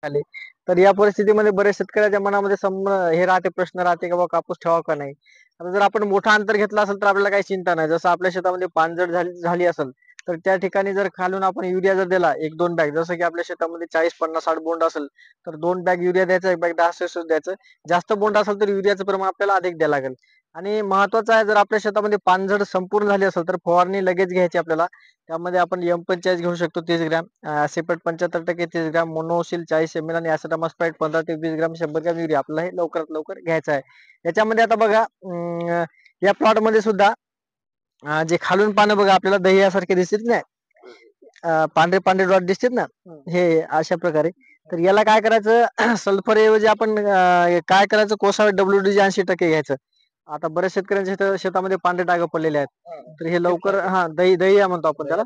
आले. तर या परिस्थितीमध्ये बऱ्याच शेतकऱ्याच्या मनामध्ये हे राहते, प्रश्न राहते की बाबा कापूस ठेवावा का नाही. आता जर आपण मोठा अंतर घेतला असेल तर आपल्याला काही चिंता नाही. जसं आपल्या शेतामध्ये पानझड झाली झाली असेल तर त्या ठिकाणी जर खालून आपण युरिया जर दिला 1-2 बॅग, जसं की आपल्या शेतामध्ये 40, 50, 60 बोंड असेल तर 2 बॅग युरिया द्यायचा, 1 बॅग 10 द्यायचं. जास्त बोंड असेल तर युरियाचं प्रमाण आपल्याला अधिक द्यावं लागेल. आणि महत्वाचं आहे, जर आपल्या शेतामध्ये पानझड संपूर्ण झाली असेल तर फवारणी लगेच घ्यायची आपल्याला. त्यामध्ये आपण M45 घेऊ शकतो 30 ग्रॅम, ॲसिपेट 75% 30 ग्रॅम, मोनोसिल 40 ml आणि ॲसिटामास्प्राईट 15 ते 20 ग्रॅम, 100 ग्रॅम युरिया आपल्याला हे लवकरात लवकर घ्यायचं आहे. याच्यामध्ये आता बघा, या प्लॉटमध्ये सुद्धा जे खालून पानं बघा आपल्याला दह्यासारखे दिसतात ना, पांढरे पांढरे डॉट दिसतात ना, हे अशा प्रकारे. तर याला काय करायचं, सल्फर ऐवजी आपण काय करायचं, कोसावे WD 80% घ्यायचं. आता बऱ्याच शेतकऱ्यांच्या शेतामध्ये पांढरे डाग पडलेले आहेत. तर हे लवकर दही म्हणतो आपण त्याला.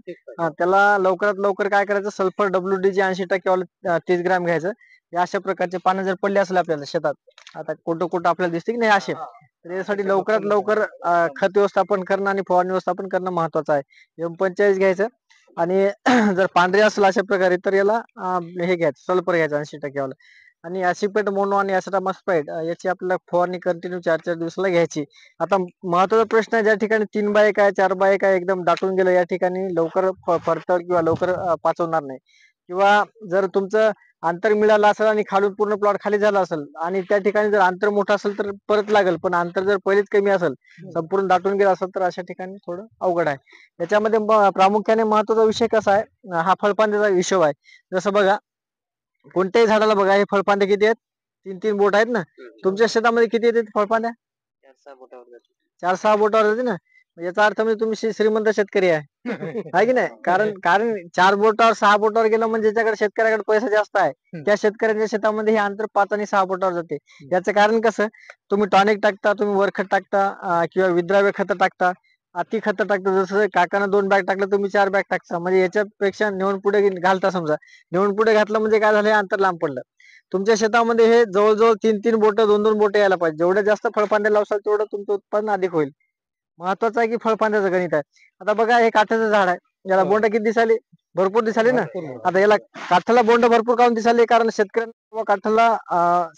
त्याला लवकरात लवकर काय करायचं, सल्फर WD 80% वालं 30 ग्रॅम घ्यायचं. हे अशा प्रकारचे पानं जर पडले असेल आपल्याला शेतात, आता कुठं कुठं आपल्याला दिसते की नाही असे, तर यासाठी लवकरात लवकर खत व्यवस्थापन करणं आणि फवारणी व्यवस्थापन करणं महत्वाचं आहे. M45 घ्यायचं. आणि जर पांढरे असेल अशा प्रकारे तर याला हे घ्यायचं, सल्फर घ्यायचं 80% वालं. आणि ॲसिपेट मोनो आणि ॲसिटामास्प्राईट याची आपल्याला फवारणी कंटिन्यू 4-4 दिवसाला घ्यायची. आता महत्वाचा प्रश्न आहे, ज्या ठिकाणी 3 बाय 1 आहे, 4 बाय 1 आहे, एकदम दाटून गेलं, या ठिकाणी लवकर फरतड किंवा लवकर पाचवणार नाही. किंवा जर तुमचं अंतर मिळालं असेल आणि खालून पूर्ण प्लॉट खाली झाला असेल आणि त्या ठिकाणी जर अंतर मोठं असेल तर परत लागेल, पण अंतर जर पहिलेच कमी असेल, संपूर्ण दाटून गेलं असेल तर अशा ठिकाणी थोडं अवघड आहे. याच्यामध्ये प्रामुख्याने महत्वाचा विषय कसा आहे, हा फळफांद्याचा विषय आहे. जसं बघा, कोणत्याही झाडाला बघा हे फळफांदे किती आहेत, 3-3 बोट आहेत ना. तुमच्या शेतामध्ये किती येतात फळफांद्या? 4-6 बोटावर जाते ना. याचा अर्थ म्हणजे तुम्ही श्रीमंत शेतकरी आहे. आहे की नाही? कारण कारण 4 बोटावर 6 बोटावर गेलं म्हणजे ज्याच्याकडे शेतकऱ्याकडे पैसा जास्त आहे, त्या शेतकऱ्याच्या शेतामध्ये हे अंतर 5 आणि 6 बोटावर जाते. याचं कारण कसं, तुम्ही टॉनिक टाकता, तुम्ही वरखत टाकता, किंवा विद्राव्य खतं टाकता, अति खतं टाकता. जसं काकानं 2 बॅग टाकलं, तुम्ही 4 बॅग टाकता. म्हणजे याच्यापेक्षा नेऊन पुढे घालता समजा. नेऊन पुढे घातलं म्हणजे काय झालं, हे अंतर लांब पडलं. तुमच्या शेतामध्ये हे जवळ-जवळ 3-3 बोटं, 2-2 बोटं यायला पाहिजे. जेवढ्या जास्त फळफांद्या लावसाल तेवढं तुमचं उत्पादन अधिक होईल. महत्वाचं आहे की फळफांद्याचं गणित आहे. आता बघा, हे काठाचं झाड आहे. याला बोंड किती दिसायले? भरपूर दिसायले ना. आता याला काठाला बोंड भरपूर काऊन दिसायले? कारण काठाला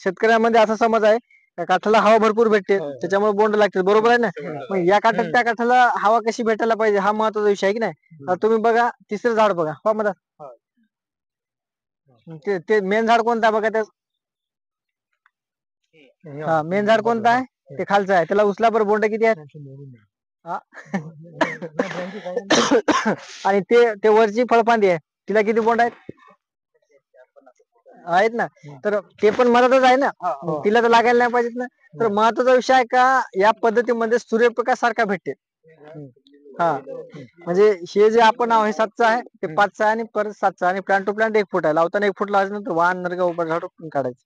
शेतकऱ्यामध्ये असा समज आहे का काठाला हवा भरपूर भेटते, त्याच्यामुळे बोंड लागते. बरोबर आहे ना? मग या काठात त्या काठाला हवा कशी भेटायला पाहिजे, हा महत्वाचा विषय आहे की नाही. आता तुम्ही बघा, तिसरं झाड बघा, पहा मला. ते ते मेन झाड कोणतं आहे बघा, मेन झाड कोणतं आहे? ते खालचं आहे. त्याला उचला बरं, बोंड किती आहेत? हा. आणि ते ते वरची फळफांदी आहे, तिला किती बोंड आहेत? आहेत ना. तर ते पण मधातच आहे ना, तिला तर लागायला नाही पाहिजेत ना. तर महत्वाचा विषय आहे का, या पद्धतीमध्ये सूर्यप्रकाश सारखा भेटते. हा, म्हणजे हे जे आपण हे 7चं आहे, ते 5चं आहे आणि परत 7चं, आणि प्लांट टू प्लांट 1 फूट आहे. लावताना 1 फूट लावायचं, नंतर वाहन नरगा उभा झाड काढायचं.